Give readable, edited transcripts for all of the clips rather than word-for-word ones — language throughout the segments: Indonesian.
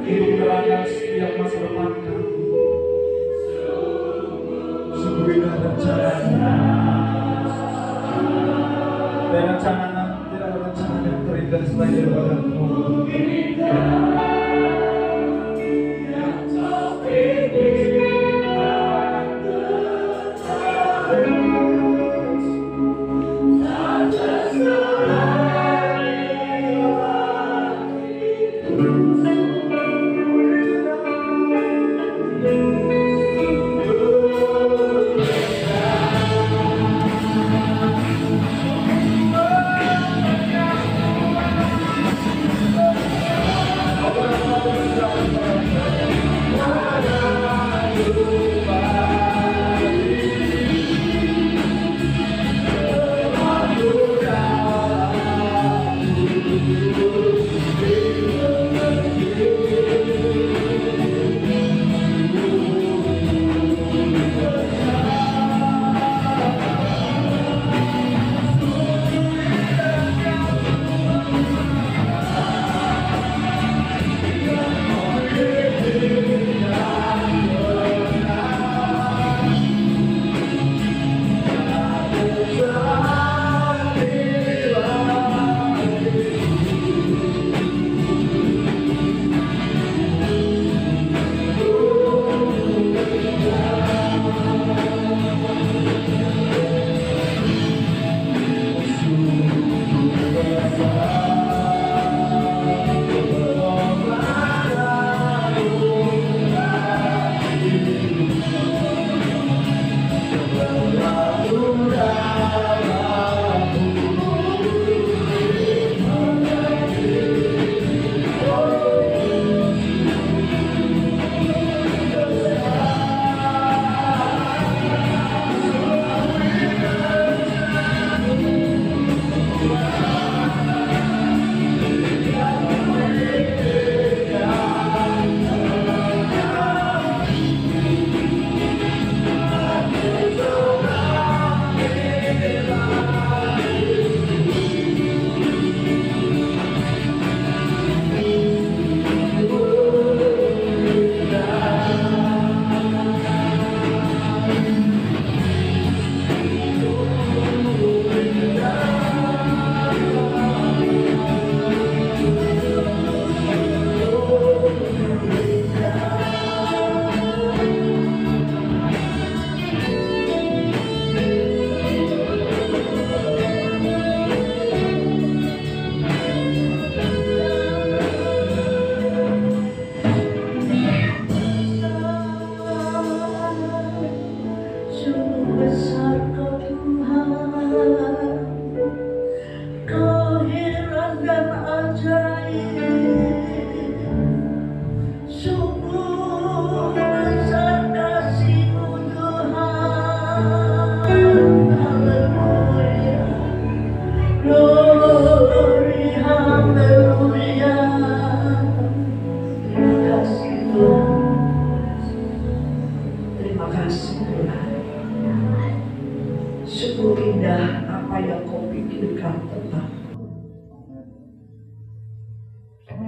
Kiranya setiap masa depan kami sungguh indah rencananya. Dan rencana tidak ada rencana yang terindah selain daripada Engkau.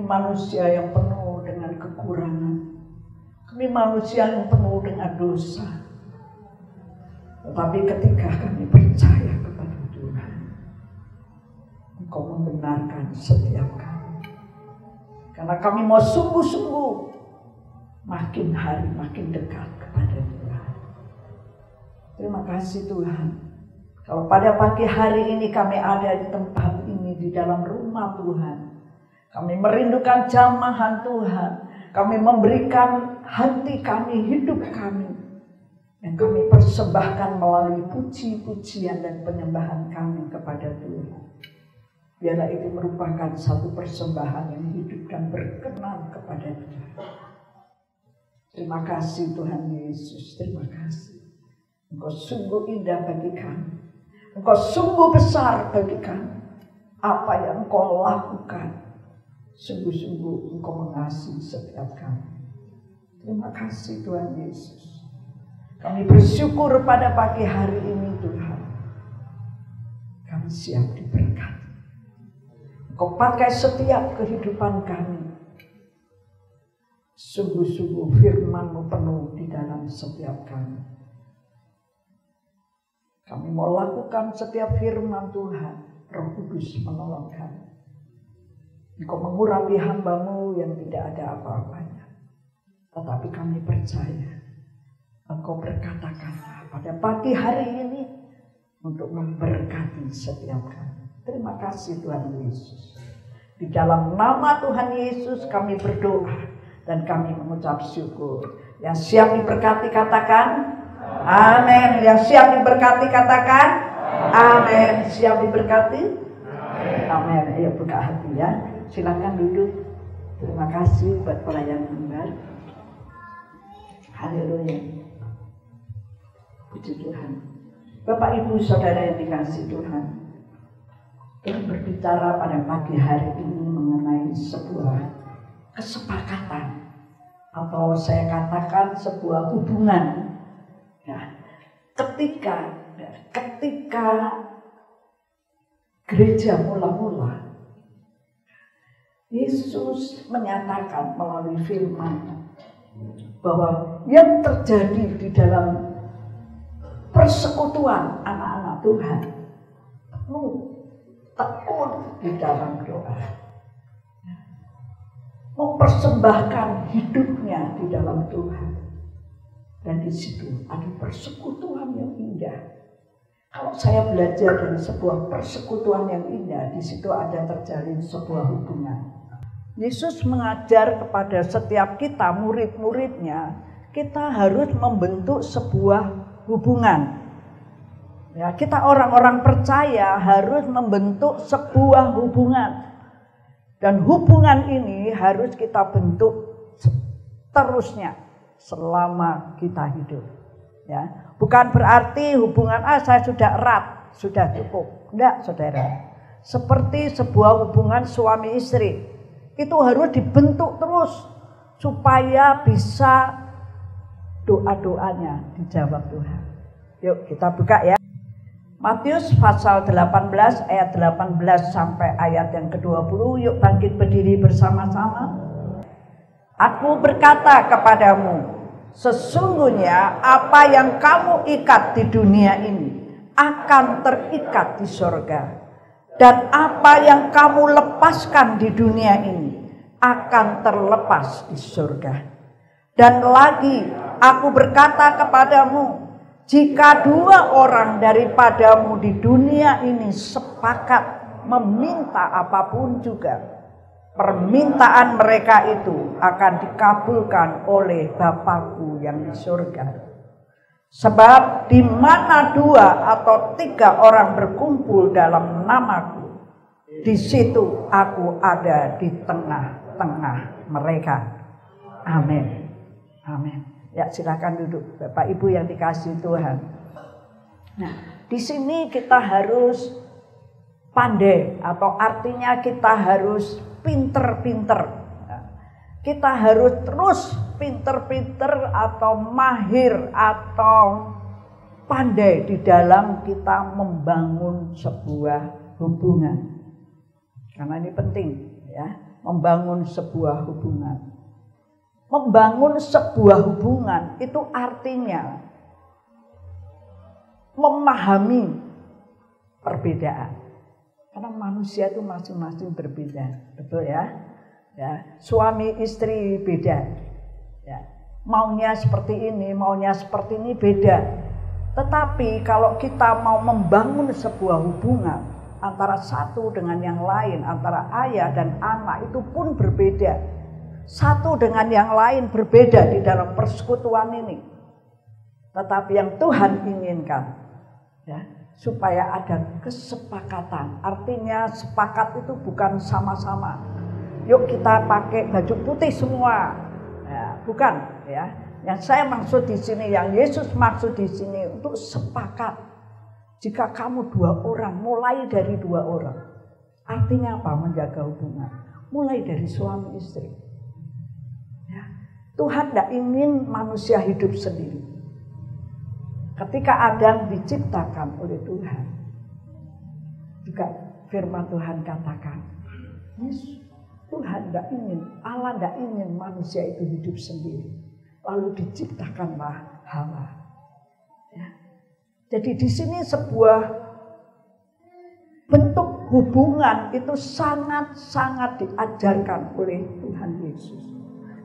Manusia yang penuh dengan kekurangan, kami manusia yang penuh dengan dosa. Tetapi ketika kami percaya kepada Tuhan, Engkau membenarkan setiap kami. Karena kami mau sungguh-sungguh makin hari makin dekat kepada Tuhan. Terima kasih Tuhan. Kalau pada pagi hari ini kami ada di tempat ini, di dalam rumah Tuhan, kami merindukan jamahan Tuhan. Kami memberikan hati kami, hidup kami, yang kami persembahkan melalui puji-pujian dan penyembahan kami kepada Tuhan. Biarlah itu merupakan satu persembahan yang hidup dan berkenan kepada Tuhan. Terima kasih Tuhan Yesus, terima kasih. Engkau sungguh indah bagi kami. Engkau sungguh besar bagi kami. Apa yang Engkau lakukan, sungguh-sungguh Engkau mengasihi setiap kami. Terima kasih Tuhan Yesus. Kami bersyukur pada pagi hari ini Tuhan. Kami siap diberkati. Engkau pakai setiap kehidupan kami. Sungguh-sungguh firman-Mu penuh di dalam setiap kami. Kami mau lakukan setiap firman Tuhan. Roh Kudus menolong kami. Engkau mengurapi hamba-Mu yang tidak ada apa-apanya. Tetapi kami percaya Engkau berkata-kata pada pagi hari ini untuk memberkati setiap kami. Terima kasih Tuhan Yesus. Di dalam nama Tuhan Yesus kami berdoa dan kami mengucap syukur. Yang siap diberkati katakan amin. Yang siap diberkati katakan amin. Siap diberkati? Amin. Ayo buka hati ya. Silakan duduk. Terima kasih buat pelayanan Anda. Haleluya. Puji Tuhan. Bapak Ibu Saudara yang dikasihi Tuhan, kita berbicara pada pagi hari ini mengenai sebuah kesepakatan atau saya katakan sebuah hubungan. Ya, ketika gereja mula-mula, Yesus menyatakan melalui firman bahwa yang terjadi di dalam persekutuan anak-anak Tuhan tekun di dalam doa, mempersembahkan hidupnya di dalam Tuhan, dan di situ ada persekutuan yang indah. Kalau saya belajar dari sebuah persekutuan yang indah, di situ ada terjalin sebuah hubungan. Yesus mengajar kepada setiap kita, murid-muridnya, kita harus membentuk sebuah hubungan. Ya, kita orang-orang percaya harus membentuk sebuah hubungan. Dan hubungan ini harus kita bentuk terusnya selama kita hidup. Ya, bukan berarti hubungan saya sudah erat, sudah cukup. Enggak, Saudara. Seperti sebuah hubungan suami istri. Itu harus dibentuk terus supaya bisa doa-doanya dijawab Tuhan. Yuk kita buka ya. Matius pasal 18 ayat 18 sampai ayat yang ke-20. Yuk bangkit berdiri bersama-sama. Aku berkata kepadamu, sesungguhnya apa yang kamu ikat di dunia ini akan terikat di sorga. Dan apa yang kamu lepaskan di dunia ini akan terlepas di surga. Dan lagi aku berkata kepadamu, jika 2 orang daripadamu di dunia ini sepakat meminta apapun juga, permintaan mereka itu akan dikabulkan oleh Bapa-Ku yang di surga. Sebab di mana 2 atau 3 orang berkumpul dalam nama-Ku, di situ Aku ada di tengah-tengah mereka. Amin. Amin. Ya, silakan duduk Bapak Ibu yang dikasihi Tuhan. Nah, di sini kita harus pandai atau artinya kita harus pinter-pinter. Kita harus terus pinter-pinter atau mahir atau pandai di dalam kita membangun sebuah hubungan. Karena ini penting ya, membangun sebuah hubungan. Membangun sebuah hubungan itu artinya memahami perbedaan. Karena manusia itu masing-masing berbeda, betul ya? Ya, suami istri beda. Ya, maunya seperti ini, maunya seperti ini beda. Tetapi kalau kita mau membangun sebuah hubungan antara satu dengan yang lain, antara ayah dan anak itu pun berbeda. Satu dengan yang lain berbeda di dalam persekutuan ini. Tetapi yang Tuhan inginkan, ya, supaya ada kesepakatan. Artinya sepakat itu bukan sama-sama. Yuk kita pakai baju putih semua. Ya, bukan, ya. Yang saya maksud di sini, yang Yesus maksud di sini untuk sepakat. Jika kamu 2 orang, mulai dari 2 orang. Artinya apa? Menjaga hubungan. Mulai dari suami istri. Ya. Tuhan tidak ingin manusia hidup sendiri. Ketika Adam diciptakan oleh Tuhan, juga firman Tuhan katakan, Yesus, Tuhan tidak ingin, Allah tidak ingin manusia itu hidup sendiri. Lalu diciptakanlah Hawa. Ya. Jadi di sini sebuah bentuk hubungan itu sangat-sangat diajarkan oleh Tuhan Yesus.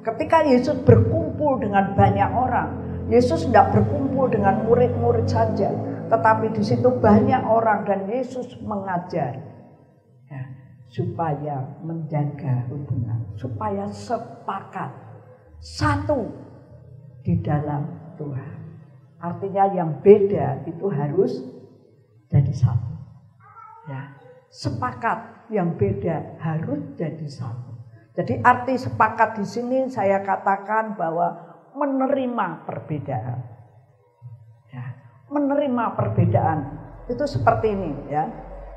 Ketika Yesus berkumpul dengan banyak orang, Yesus tidak berkumpul dengan murid-murid saja, tetapi di situ banyak orang dan Yesus mengajar ya, supaya menjaga hubungan, supaya sepakat satu di dalam Tuhan. Artinya yang beda itu harus jadi satu. Ya, sepakat yang beda harus jadi satu. Jadi arti sepakat di sini saya katakan bahwa menerima perbedaan. Ya, menerima perbedaan itu seperti ini ya.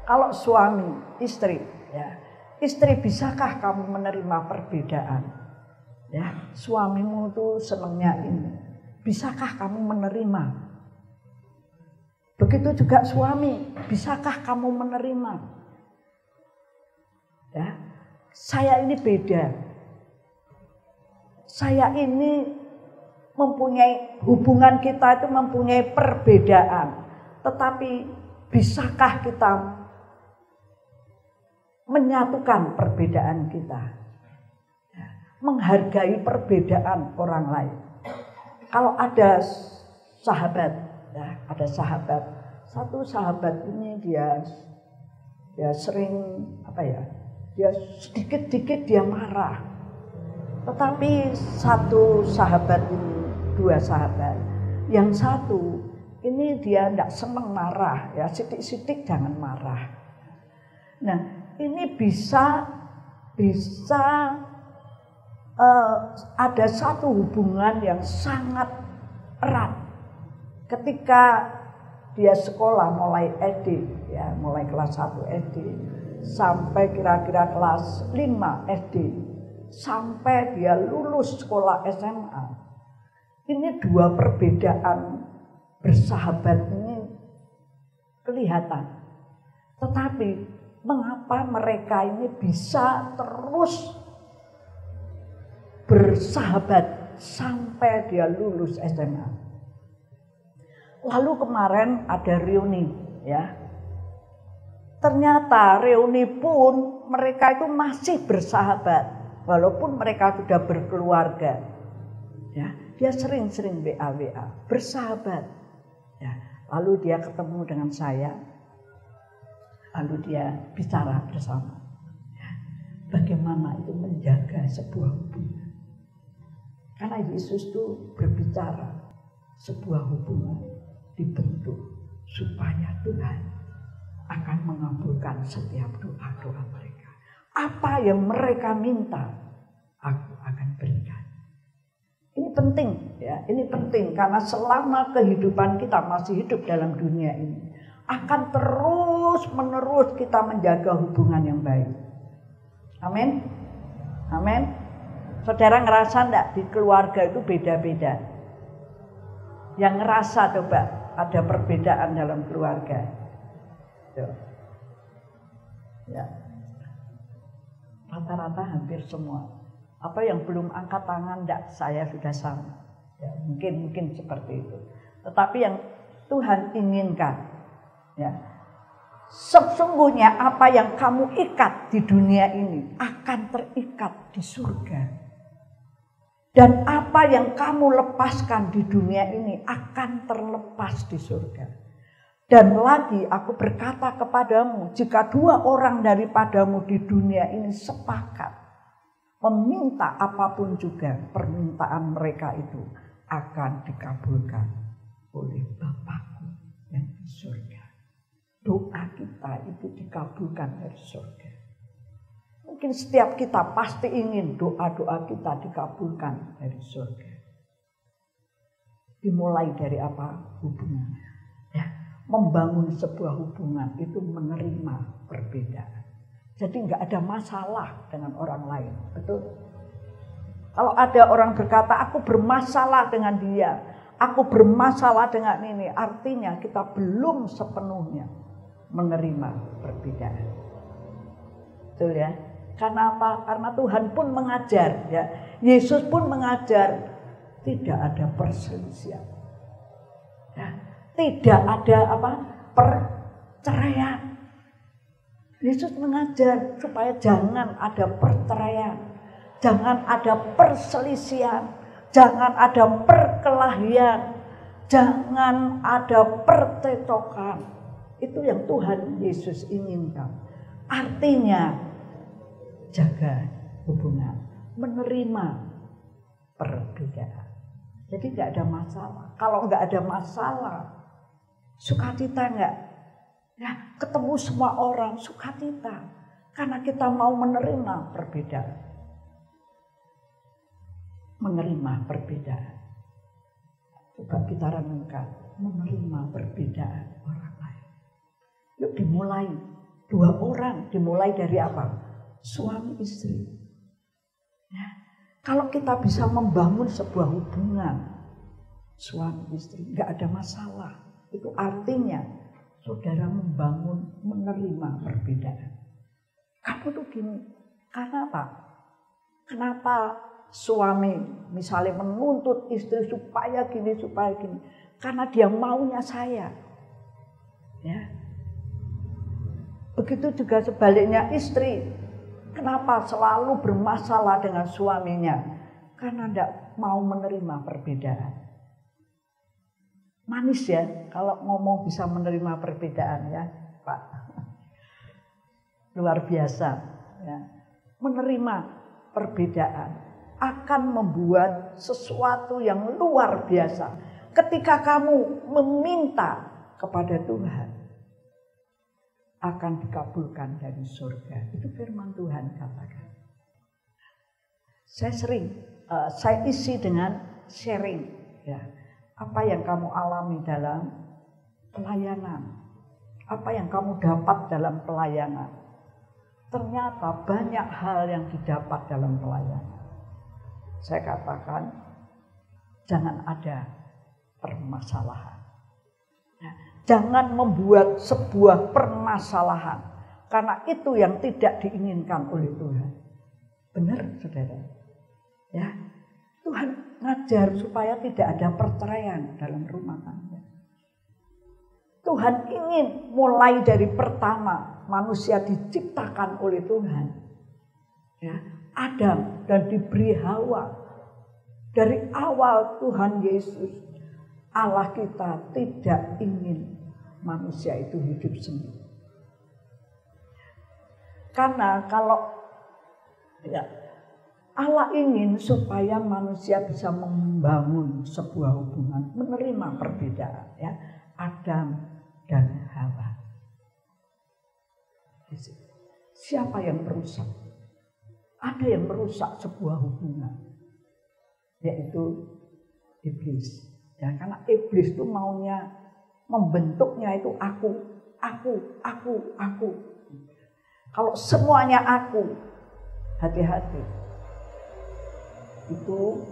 Kalau suami, istri, ya. Istri, bisakah kamu menerima perbedaan? Ya, suamimu tuh senangnya ini. Bisakah kamu menerima? Begitu juga suami, bisakah kamu menerima? Ya, saya ini beda. Saya ini mempunyai hubungan kita itu mempunyai perbedaan. Tetapi bisakah kita menyatukan perbedaan kita? Ya, menghargai perbedaan orang lain. Kalau ada sahabat, ya, ada sahabat. Satu sahabat ini dia sering dia sedikit-sedikit dia marah. Tetapi satu sahabat ini, dua sahabat. Yang satu ini dia tidak senang marah, ya sidik-sidik jangan marah. Nah, ini bisa ada satu hubungan yang sangat erat ketika dia sekolah mulai SD, ya mulai kelas 1 SD sampai kira-kira kelas 5 SD sampai dia lulus sekolah SMA. Ini dua perbedaan bersahabat ini kelihatan. Tetapi mengapa mereka ini bisa terus bersahabat sampai dia lulus SMA? Lalu kemarin ada reuni, ya. Ternyata reuni pun mereka itu masih bersahabat, walaupun mereka sudah berkeluarga. Ya, dia sering-sering WA, bersahabat. Ya, lalu dia ketemu dengan saya, lalu dia bicara bersama. Ya, bagaimana itu menjaga sebuah hubungan? Karena Yesus itu berbicara sebuah hubungan dibentuk supaya Tuhan akan mengabulkan setiap doa-doa mereka. Apa yang mereka minta, aku akan berikan. Ini penting, ya. Ini penting karena selama kehidupan kita masih hidup dalam dunia ini, akan terus-menerus kita menjaga hubungan yang baik. Amin. Amin. Saudara ngerasa enggak di keluarga itu beda-beda? Yang ngerasa coba ada perbedaan dalam keluarga. Ya. Rata-rata hampir semua. Apa yang belum angkat tangan enggak, saya sudah sama. Ya, mungkin seperti itu. Tetapi yang Tuhan inginkan, ya, sesungguhnya apa yang kamu ikat di dunia ini akan terikat di surga. Dan apa yang kamu lepaskan di dunia ini akan terlepas di surga. Dan lagi aku berkata kepadamu, jika dua orang daripadamu di dunia ini sepakat meminta apapun juga, permintaan mereka itu akan dikabulkan oleh Bapakku yang di surga. Doa kita itu dikabulkan dari surga. Mungkin setiap kita pasti ingin doa-doa kita dikabulkan dari surga. Dimulai dari apa? Hubungan. Ya, membangun sebuah hubungan itu menerima perbedaan. Jadi nggak ada masalah dengan orang lain, betul? Kalau ada orang berkata, aku bermasalah dengan dia, aku bermasalah dengan ini, artinya kita belum sepenuhnya menerima perbedaan. Betul ya? Karena apa? Karena Tuhan pun mengajar, ya. Yesus pun mengajar tidak ada perselisihan. Ya. Tidak ada apa? Perceraian. Yesus mengajar supaya jangan ada perceraian, jangan ada perselisihan, jangan ada perkelahian, jangan ada percecokan. Itu yang Tuhan Yesus inginkan. Artinya jaga hubungan, menerima perbedaan. Jadi nggak ada masalah. Kalau nggak ada masalah, sukacita nggak? Ya, ketemu semua orang sukacita karena kita mau menerima perbedaan. Menerima perbedaan. Coba kita renungkan, menerima perbedaan orang lain. Yuk dimulai. 2 orang dimulai dari apa? Suami istri. Ya. Kalau kita bisa membangun sebuah hubungan suami istri, nggak ada masalah. Itu artinya saudara membangun, menerima perbedaan. Kamu tuh gini, karena apa? Kenapa suami misalnya menuntut istri supaya gini, karena dia maunya saya. Ya. Begitu juga sebaliknya istri. Kenapa selalu bermasalah dengan suaminya? Karena tidak mau menerima perbedaan. Manis ya kalau ngomong bisa menerima perbedaan ya Pak. Luar biasa ya. Menerima perbedaan akan membuat sesuatu yang luar biasa. Ketika kamu meminta kepada Tuhan, akan dikabulkan dari surga. Itu firman Tuhan katakan. Saya isi dengan sharing ya. Apa yang kamu alami dalam pelayanan, apa yang kamu dapat dalam pelayanan. Ternyata banyak hal yang didapat dalam pelayanan. Saya katakan jangan ada permasalahan. Ya, jangan membuat sebuah permasalahan, karena itu yang tidak diinginkan oleh Tuhan. Benar saudara? Ya, Tuhan ngajar supaya tidak ada perceraian dalam rumah tangga. Tuhan ingin mulai dari pertama manusia diciptakan oleh Tuhan. Ya, Adam dan diberi Hawa. Dari awal Tuhan Yesus, Allah kita tidak ingin manusia itu hidup sendiri. Karena kalau ya, Allah ingin supaya manusia bisa membangun sebuah hubungan, menerima perbedaan ya, Adam dan Hawa. Siapa yang merusak? Ada yang merusak sebuah hubungan, yaitu iblis. Ya, karena iblis itu maunya membentuknya itu aku. Kalau semuanya aku, hati-hati. Itu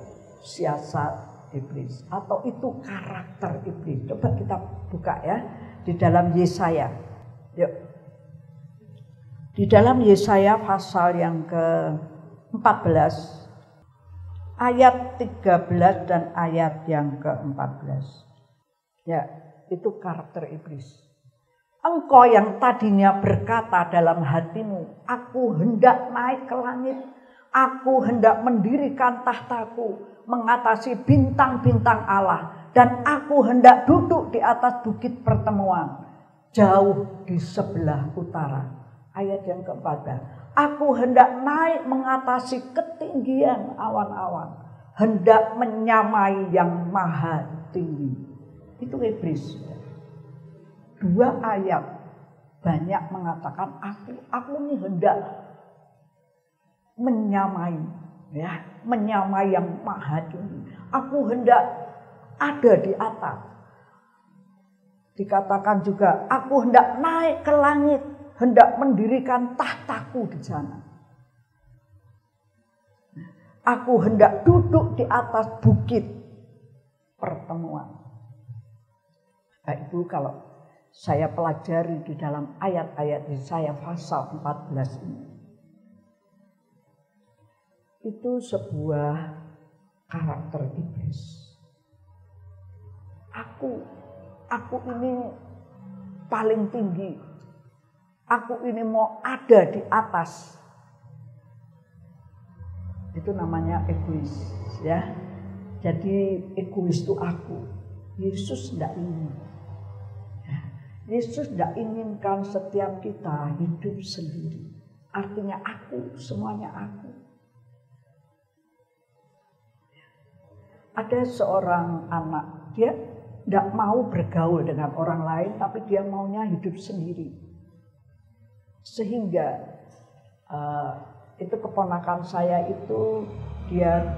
siasat iblis atau itu karakter iblis. Coba kita buka ya di dalam Yesaya. Yuk. Di dalam Yesaya pasal yang ke-14 ayat 13 dan ayat yang ke-14. Ya, itu karakter iblis. Engkau yang tadinya berkata dalam hatimu, aku hendak naik ke langit. Aku hendak mendirikan tahtaku, mengatasi bintang-bintang Allah. Dan aku hendak duduk di atas bukit pertemuan, jauh di sebelah utara. Ayat yang ke-14. Aku hendak naik mengatasi ketinggian awan-awan. Hendak menyamai yang maha tinggi. Itu iblis. 2 ayat banyak mengatakan aku ini hendak menyamai ya, menyamai yang maha tinggi. Aku hendak ada di atas. Dikatakan juga aku hendak naik ke langit, hendak mendirikan tahtaku di sana. Aku hendak duduk di atas bukit pertemuan. Nah, itu kalau saya pelajari di dalam ayat-ayat Yesaya pasal 14 ini. itu sebuah karakter iblis. Aku ini paling tinggi. Aku ini mau ada di atas. Itu namanya egois, ya. Jadi egois itu aku. Yesus tidak ingin. Yesus tidak inginkan setiap kita hidup sendiri. Artinya aku, semuanya aku. Ada seorang anak, dia tidak mau bergaul dengan orang lain, tapi dia maunya hidup sendiri. Sehingga itu keponakan saya itu dia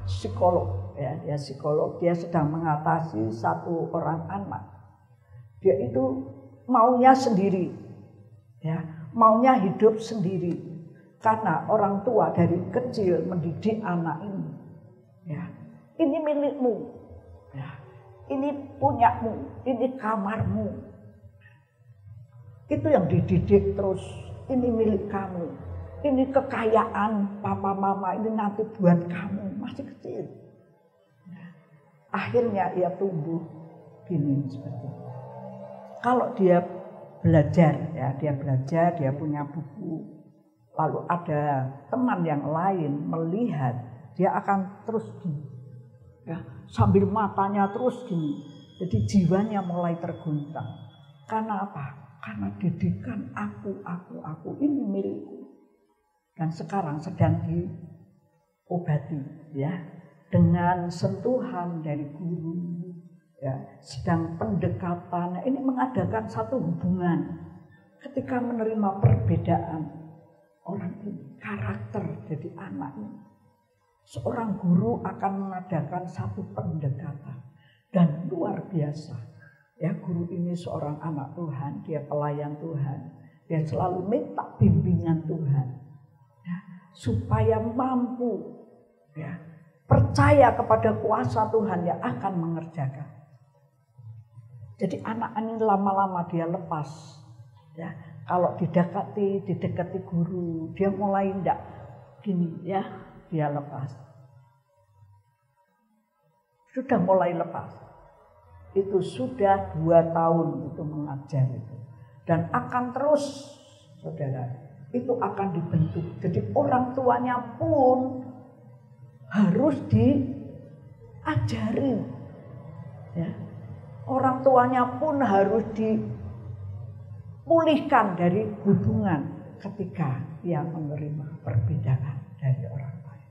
psikolog, ya, dia psikolog, dia sedang mengatasi satu orang anak. Dia itu maunya sendiri, ya, maunya hidup sendiri, karena orang tua dari kecil mendidik anak ini, ya, ini milikmu, ya, ini punyamu, ini kamarmu, itu yang dididik terus, ini milik kamu, ini kekayaan papa mama, ini nanti buat kamu, masih kecil. Ya. Akhirnya ia tumbuh gini seperti itu. Kalau dia belajar, ya, dia punya buku, lalu ada teman yang lain melihat, dia akan terus gini, ya, sambil matanya terus gini. Jadi jiwanya mulai terguncang. Karena apa? Karena didikan aku ini milikku. Dan sekarang sedang diobati, ya, dengan sentuhan dari guru. Ya, sedang pendekatan, ini mengadakan satu hubungan. Ketika menerima perbedaan orang ini, karakter jadi anak ini, seorang guru akan mengadakan satu pendekatan dan luar biasa. Ya, guru ini seorang anak Tuhan, dia pelayan Tuhan, dia selalu minta bimbingan Tuhan, ya, supaya mampu, ya, percaya kepada kuasa Tuhan yang akan mengerjakan. Jadi anak ini lama-lama dia lepas, ya. Kalau didekati guru, dia mulai enggak gini, ya, dia lepas. Sudah mulai lepas. Itu sudah 2 tahun itu mengajar itu. Dan akan terus, saudara, itu akan dibentuk. Jadi orang tuanya pun harus diajari, ya. Orang tuanya pun harus dipulihkan dari hubungan ketika ia menerima perbedaan dari orang lain.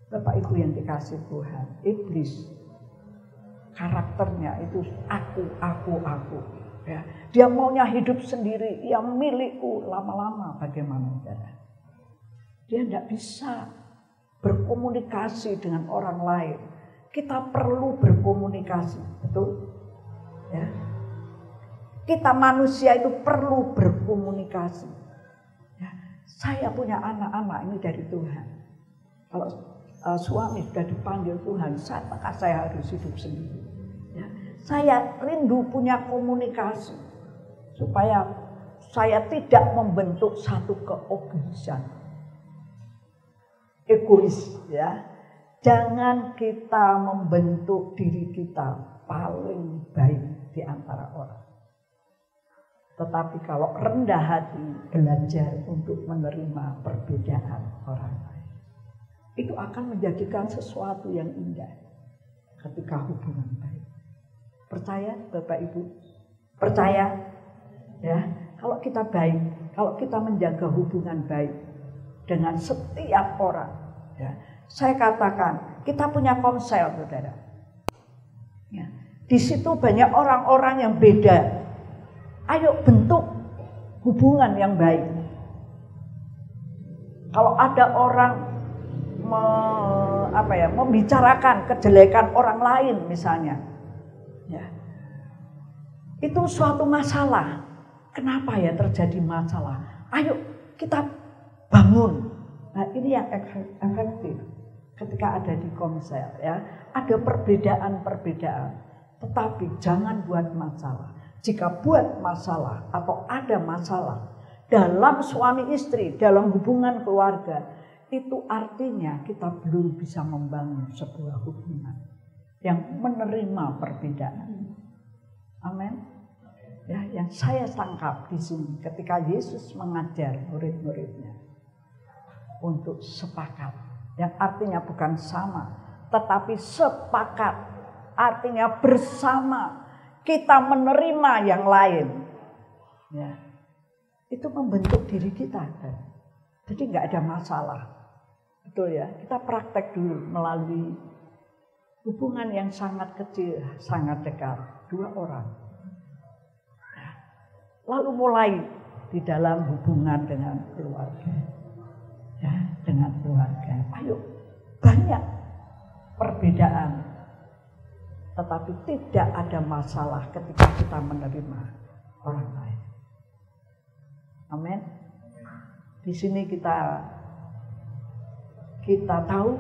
Bapak Ibu yang dikasih Tuhan, iblis karakternya itu aku. Ya. Dia maunya hidup sendiri, yang milikku. Lama-lama bagaimana, saudara? Dia tidak bisa berkomunikasi dengan orang lain. Kita perlu berkomunikasi, betul? Ya. Kita manusia itu perlu berkomunikasi. Ya. Saya punya anak-anak ini dari Tuhan. Kalau suami sudah dipanggil Tuhan, maka saya harus hidup sendiri. Ya. Saya rindu punya komunikasi supaya saya tidak membentuk satu keegoisan. Egois, ya. Jangan kita membentuk diri kita paling baik di antara orang. Tetapi kalau rendah hati, belajar untuk menerima perbedaan orang lain, itu akan menjadikan sesuatu yang indah ketika hubungan baik. Percaya Bapak Ibu? Percaya? Ya, kalau kita baik, kalau kita menjaga hubungan baik dengan setiap orang, ya, saya katakan kita punya komsel, saudara. Ya, di situ banyak orang-orang yang beda. Ayo bentuk hubungan yang baik. Kalau ada orang membicarakan kejelekan orang lain misalnya, ya, itu suatu masalah. Kenapa ya terjadi masalah? Ayo kita bangun. Nah, ini yang efektif ketika ada di komsel, ya. Ada perbedaan-perbedaan, tetapi jangan buat masalah. Jika buat masalah atau ada masalah dalam suami istri, dalam hubungan keluarga, itu artinya kita belum bisa membangun sebuah hubungan yang menerima perbedaan. Amin. Ya, yang saya tangkap di sini ketika Yesus mengajar murid-muridnya untuk sepakat, yang artinya bukan sama, tetapi sepakat, artinya bersama kita menerima yang lain. Ya, itu membentuk diri kita. Jadi nggak ada masalah, betul ya. Kita praktek dulu melalui hubungan yang sangat kecil, sangat dekat, 2 orang. Lalu mulai di dalam hubungan dengan keluarga. Ya, dengan keluarga. Ayo, banyak perbedaan. Tetapi tidak ada masalah ketika kita menerima orang lain. Amin. Di sini kita tahu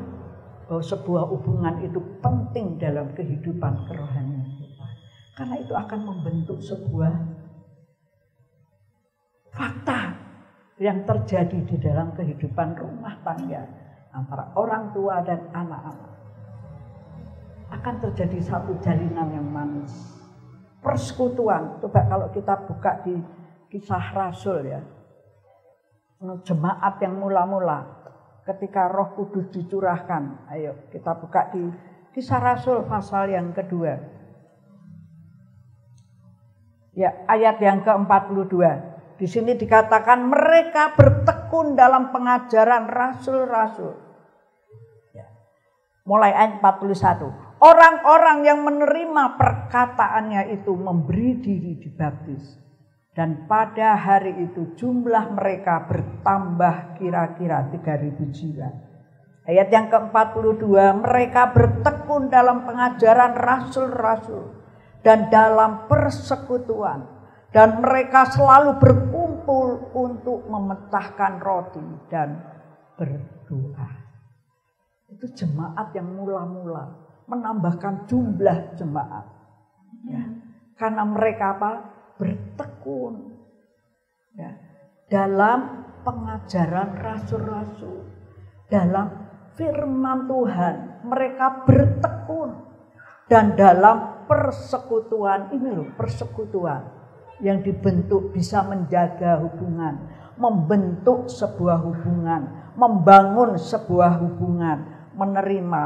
bahwa sebuah hubungan itu penting dalam kehidupan kerohanian kita. Karena itu akan membentuk sebuah fakta yang terjadi di dalam kehidupan rumah tangga antara orang tua dan anak-anak. Akan terjadi satu jalinan yang manis. Persekutuan. Coba kalau kita buka di Kisah Rasul ya. Jemaat yang mula-mula ketika Roh Kudus dicurahkan. Ayo kita buka di Kisah Rasul pasal yang kedua. Ya, ayat yang ke-42. Di sini dikatakan mereka bertekun dalam pengajaran rasul-rasul. Ya. Mulai ayat 41. Orang-orang yang menerima perkataannya itu memberi diri dibaptis. Dan pada hari itu jumlah mereka bertambah kira-kira 3.000 jiwa. Ayat yang ke-42. Mereka bertekun dalam pengajaran rasul-rasul dan dalam persekutuan. Dan mereka selalu berkumpul untuk memecahkan roti dan berdoa. Itu jemaat yang mula-mula menambahkan jumlah jemaat. Ya. Karena mereka apa? Bertekun. Ya. Dalam pengajaran rasul-rasul. Dalam firman Tuhan. Mereka bertekun. Dan dalam persekutuan. Ini loh persekutuan. Yang dibentuk bisa menjaga hubungan, membentuk sebuah hubungan, membangun sebuah hubungan, menerima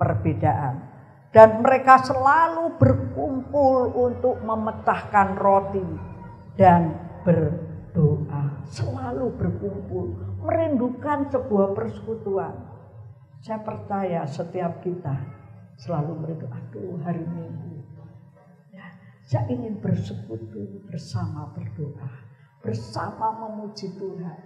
perbedaan. Dan mereka selalu berkumpul untuk memecahkan roti dan berdoa. Selalu berkumpul, merindukan sebuah persekutuan. Saya percaya setiap kita selalu merindu, aduh hari Minggu. Saya ingin bersekutu bersama berdoa, bersama memuji Tuhan.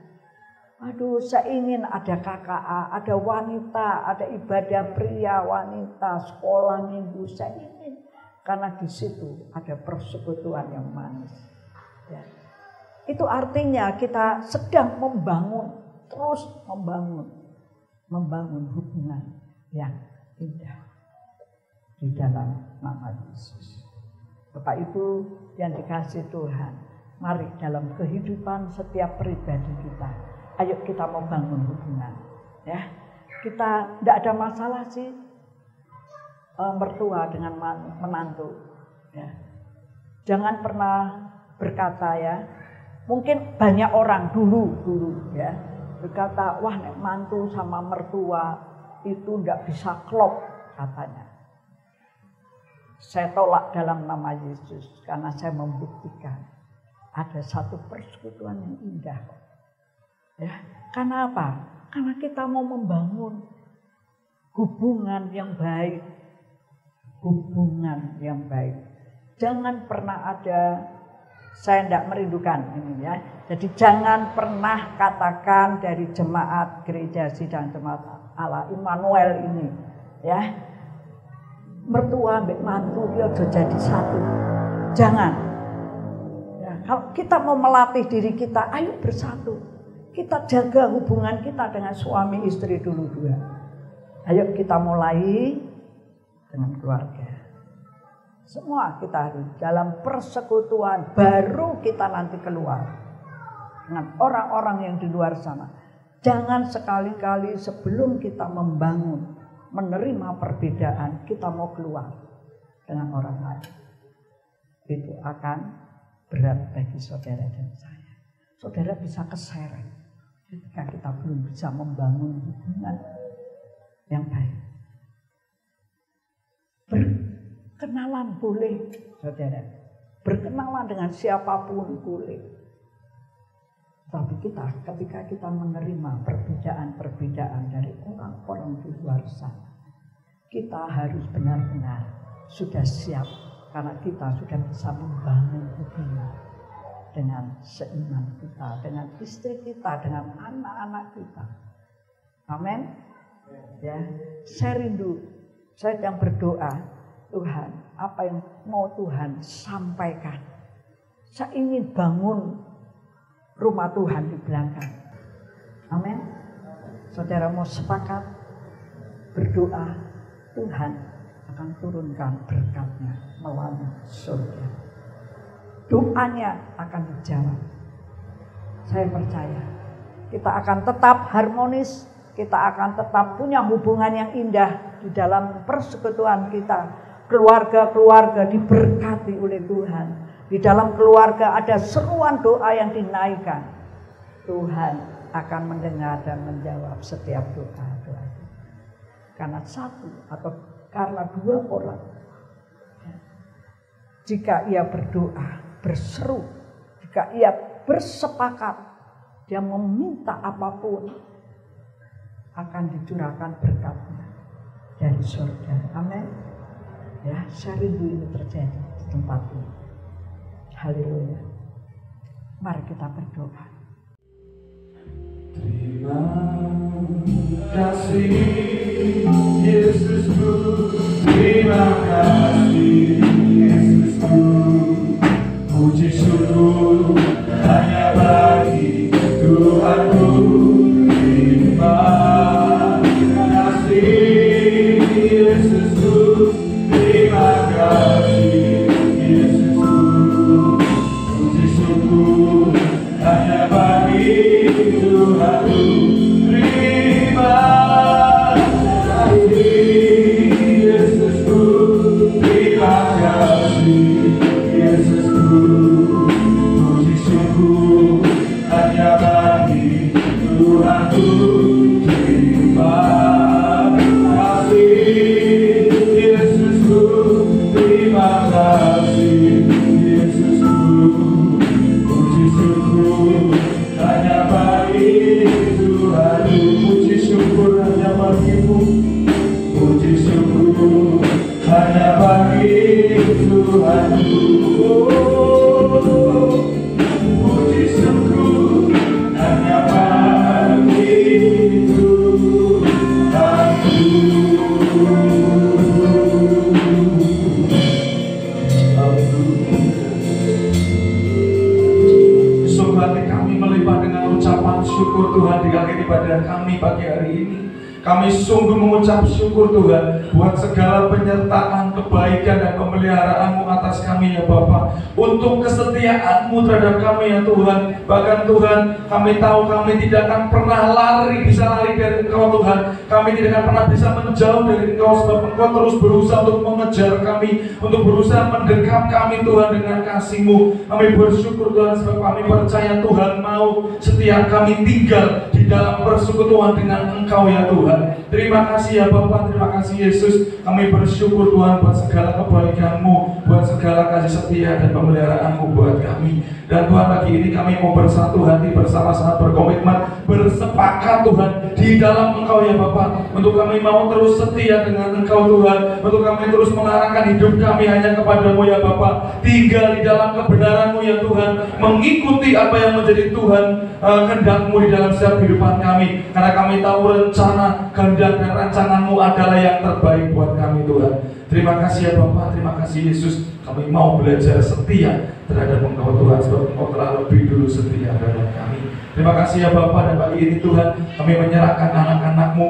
Aduh, saya ingin ada KKA, ada wanita, ada ibadah pria, wanita, sekolah minggu. Saya ingin, karena di situ ada persekutuan yang manis. Ya. Itu artinya kita sedang membangun, terus membangun hubungan yang indah di dalam nama Yesus. Bapak Ibu yang dikasihi Tuhan, mari dalam kehidupan setiap pribadi kita, ayo kita membangun hubungan. Ya, kita tidak ada masalah sih mertua dengan menantu. Ya. Jangan pernah berkata ya, mungkin banyak orang dulu ya berkata, wah nek mantu sama mertua itu tidak bisa klop katanya. Saya tolak dalam nama Yesus karena saya membuktikan ada satu persekutuan yang indah. Ya, karena apa? Karena kita mau membangun hubungan yang baik. Hubungan yang baik. Jangan pernah ada, saya tidak merindukan ini ya. Jadi jangan pernah katakan dari jemaat gereja sidang jemaat Allah Immanuel ini ya. Mertua ambek mantu dia udah jadi satu. Jangan. Ya, kalau kita mau melatih diri kita, ayo bersatu. Kita jaga hubungan kita dengan suami istri dulu. Ayo kita mulai dengan keluarga. Semua kita harus dalam persekutuan, baru kita nanti keluar dengan orang-orang yang di luar sana. Jangan sekali-kali sebelum kita membangun, menerima perbedaan, kita mau keluar dengan orang lain. Itu akan berat bagi saudara dan saya. Saudara bisa keseret ketika kita belum bisa membangun hubungan yang baik. Berkenalan boleh, saudara. Berkenalan dengan siapapun boleh. Tapi ketika kita menerima perbedaan-perbedaan dari orang-orang di luar sana, kita harus benar-benar sudah siap, karena kita sudah bisa membangun hubungan dengan seiman kita, dengan istri kita, dengan anak-anak kita. Amin. Ya, saya rindu, saya yang berdoa, Tuhan, apa yang mau Tuhan sampaikan. Saya ingin bangun rumah Tuhan di belakang. Amin. Saudara mau sepakat berdoa, Tuhan akan turunkan berkatnya melalui surga. Doanya akan dijawab. Saya percaya kita akan tetap harmonis, kita akan tetap punya hubungan yang indah di dalam persekutuan kita. Keluarga-keluarga diberkati oleh Tuhan. Di dalam keluarga ada seruan doa yang dinaikkan. Tuhan akan mendengar dan menjawab setiap doa-doa. Karena satu atau karena dua orang, jika ia berdoa, berseru, jika ia bersepakat, dia meminta apapun, akan dicurahkan berkatnya dari surga. Amin. Ya, saya rindu ini terjadi di tempat ini. Haleluya. Mari kita berdoa. Terima kasih Yesusku, terima kasih Yesusku. Puji syukur hanya bagi Tuhanku. Terima kasih Yesusku, terima kasih Yesusku. Puji syukur hanya bagi Tuhanku. Terima kasih Yesusku, terima kasih Yesusku. Puji syukur hanya bagi Tuhanku. Terima kasih Yesusku, terima kasih Yesusku. Puji syukur hanya bagi Tuhanku. Puji syukur hanya bagimu. Puji syukur hanya bagi Tuhanku. Puji syukur hanya bagi Tuhanku. Sungguh hati kami melimpah dengan ucapan syukur Tuhan diakhiri pada kami pagi hari ini. Kami sungguh mengucap syukur Tuhan buat segala penyertaan, kebaikan dan pemeliharaan-Mu atas kami ya Bapa. Untuk kesetiaan-Mu terhadap kami ya Tuhan. Bahkan Tuhan, kami tahu kami tidak akan pernah bisa lari dari Engkau Tuhan. Kami tidak akan pernah bisa menjauh dari Engkau, sebab Engkau terus berusaha untuk mengejar kami, untuk berusaha mendekap kami Tuhan dengan kasih-Mu. Kami bersyukur Tuhan sebab kami percaya Tuhan mau setiap kami tinggal di dalam persekutuan dengan Engkau ya Tuhan. Terima kasih ya Bapa, terima kasih Yesus. Kami bersyukur Tuhan buat segala kebaikan-Mu, buat segala kasih setia dan pemeliharaan-Mu buat kami. Dan Tuhan, pagi ini kami mau bersatu hati bersama-sama, berkomitmen, bersepakat Tuhan di dalam Engkau ya Bapa. Untuk kami mau terus setia dengan Engkau Tuhan. Untuk kami terus mengarahkan hidup kami hanya kepada-Mu ya Bapa. Tinggal di dalam kebenaran-Mu ya Tuhan. Mengikuti apa yang menjadi Tuhan kehendak-Mu di dalam setiap kehidupan kami. Karena kami tahu rencana, kehendak dan rancangan-Mu adalah yang terbaik buat kami Tuhan. Terima kasih ya Bapa, terima kasih Yesus. Kami mau belajar setia terhadap Engkau Tuhan, sebab Engkau telah lebih dulu setia terhadap kami. Terima kasih ya Bapa, dan pagi ini Tuhan kami menyerahkan anak-anak-Mu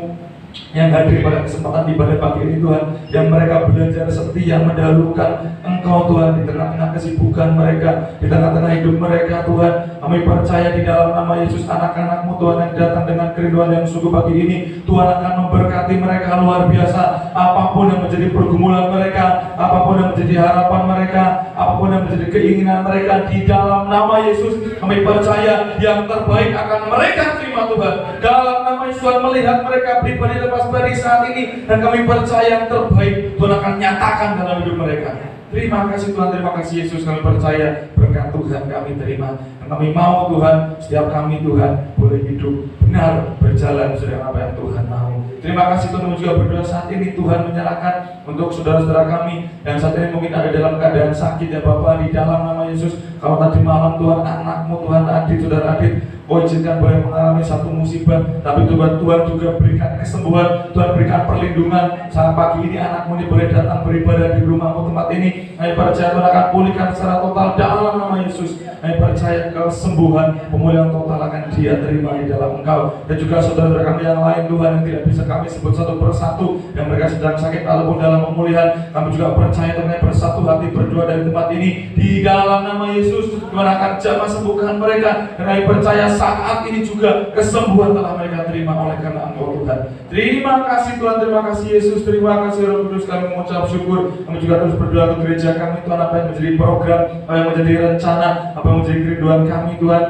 yang hadir pada kesempatan ibadah pagi ini Tuhan, yang mereka belajar setia mendahulukan Engkau Tuhan di tengah-tengah kesibukan mereka, di tengah-tengah hidup mereka Tuhan. Kami percaya di dalam nama Yesus anak-anak-Mu Tuhan yang datang dengan kerinduan yang sungguh pagi ini, Tuhan akan memberkati mereka luar biasa. Apapun yang menjadi pergumulan mereka, apapun yang menjadi harapan mereka, apapun yang menjadi keinginan mereka, di dalam nama Yesus kami percaya yang terbaik akan mereka terima Tuhan. Dalam nama Yesus Tuhan melihat mereka pribadi lepas dari saat ini, dan kami percaya yang terbaik Tuhan akan nyatakan dalam hidup mereka. Terima kasih Tuhan, terima kasih Yesus. Kami percaya berkat Tuhan kami terima, dan kami mau Tuhan setiap kami Tuhan boleh hidup benar berjalan sesuai apa yang Tuhan mau. Terima kasih Tuhan. Kami juga berdoa saat ini Tuhan menyerahkan untuk saudara-saudara kami yang saat ini mungkin ada dalam keadaan sakit ya Bapak, di dalam nama Yesus. Kalau tadi malam Tuhan anakmu Tuhan Adit, saudara Adit, Kau izinkan boleh mengalami satu musibah, tapi Tuhan juga berikan kesembuhan, Tuhan berikan perlindungan. Saat pagi ini anakmu ini boleh datang beribadah di rumahmu tempat ini. Kami percaya Tuhan akan pulihkan secara total dalam nama Yesus. Kami percaya kesembuhan, pemulihan total akan dia terima di dalam Engkau. Dan juga saudara-saudara kami yang lain Tuhan yang tidak bisa kami sebut satu persatu, yang mereka sedang sakit ataupun dalam pemulihan, kami juga percaya Tuhan bersatu hati berdoa dari tempat ini di dalam nama Yesus. Tuhan akan jamah sembuhkan mereka, dan kami percaya saat ini juga kesembuhan telah mereka terima oleh karena Engkau Tuhan. Terima kasih Tuhan, terima kasih Yesus, terima kasih Roh Kudus. Kami mengucap syukur. Kami juga terus berdoa untuk gereja kami Tuhan, apa yang menjadi program, apa yang menjadi rencana, apa yang menjadi kerinduan kami Tuhan.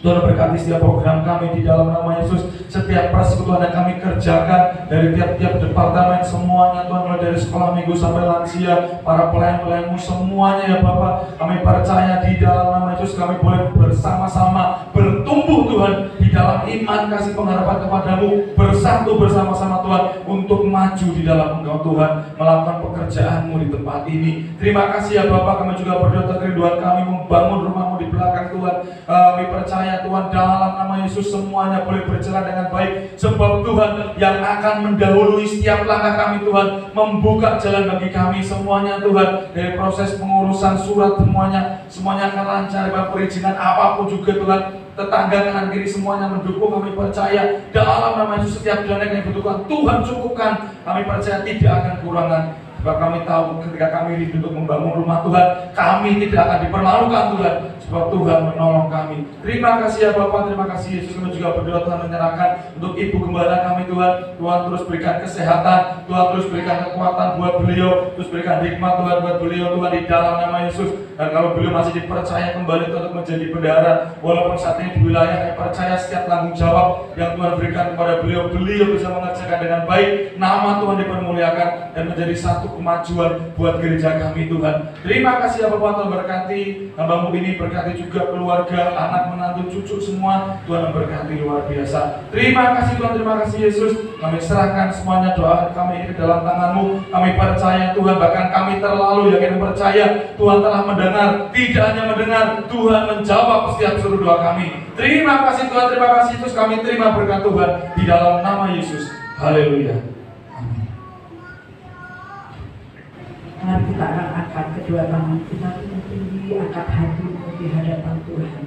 Tuhan berkati setiap program kami di dalam nama Yesus. Setiap persekutuan yang kami kerjakan dari tiap-tiap departemen semuanya Tuhan, mulai dari sekolah minggu sampai lansia, para pelayan-pelayanmu semuanya ya Bapak. Kami percaya di dalam nama Yesus kami boleh bersama-sama bertumbuh Tuhan di dalam iman, kasih pengharapan kepadamu, bersatu bersama-sama Tuhan untuk maju di dalam Engkau Tuhan, melakukan pekerjaanmu di tempat ini. Terima kasih ya Bapak. Kami juga berdoa kerinduan kami membangun rumahmu di belakang Tuhan. Kami percaya Tuhan dalam nama Yesus semuanya boleh berjalan dengan baik, sebab Tuhan yang akan mendahului setiap langkah kami Tuhan, membuka jalan bagi kami semuanya Tuhan. Dari proses pengurusan surat semuanya akan lancar. Bapak perizinan apapun juga Tuhan, tetangga kanan kiri semuanya mendukung. Kami percaya dalam nama Yesus setiap dana yang dibutuhkan Tuhan cukupkan. Kami percaya tidak akan kurangan. Sebab kami tahu ketika kami untuk membangun rumah Tuhan, kami tidak akan dipermalukan Tuhan, sebab Tuhan menolong kami. Terima kasih ya Bapak, terima kasih Yesus. Kami juga berdoa Tuhan menyerahkan untuk Ibu Gembala kami Tuhan. Tuhan terus berikan kesehatan, Tuhan terus berikan kekuatan buat beliau, terus berikan hikmat Tuhan buat beliau Tuhan di dalam nama Yesus. Dan kalau beliau masih dipercaya kembali untuk menjadi bendahara, walaupun saat ini di wilayah, saya percaya setiap tanggung jawab yang Tuhan berikan kepada beliau bisa mengerjakan dengan baik. Nama Tuhan dipermuliakan dan menjadi satu kemajuan buat gereja kami Tuhan. Terima kasih ya Bapak, Tuhan berkati hambamu ini, berkati juga keluarga, anak, menantu, cucu semua. Tuhan memberkati luar biasa. Terima kasih Tuhan, terima kasih Yesus. Kami serahkan semuanya doa kami ini ke dalam tangan-Mu. Kami percaya Tuhan, bahkan kami terlalu yakin percaya Tuhan telah mendengar. Tidak hanya mendengar, Tuhan menjawab setiap seluruh doa kami. Terima kasih Tuhan, terima kasih Yesus. Kami terima berkat Tuhan di dalam nama Yesus. Haleluya. Mari kita akan angkat kedua tangan kita tinggi, angkat hatimu di hadapan Tuhan.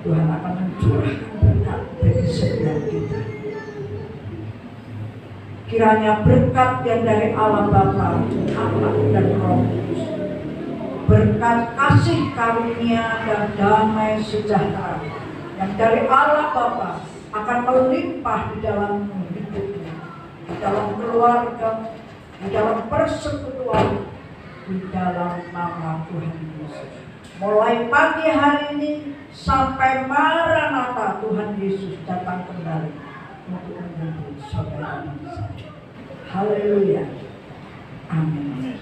Tuhan akan mencurahkan berkat bagi setiap kita. Kiranya berkat yang dari Allah Bapa, Anak dan Roh Kudus, berkat kasih karunia dan damai sejahtera yang dari Allah Bapa akan melimpah di dalam hidupmu, di dalam keluarga, di dalam persekutuan, di dalam nama Tuhan Yesus. Mulai pagi hari ini sampai Maranatha Tuhan Yesus datang kembali untuk menjemput saudara. Haleluya. Amin.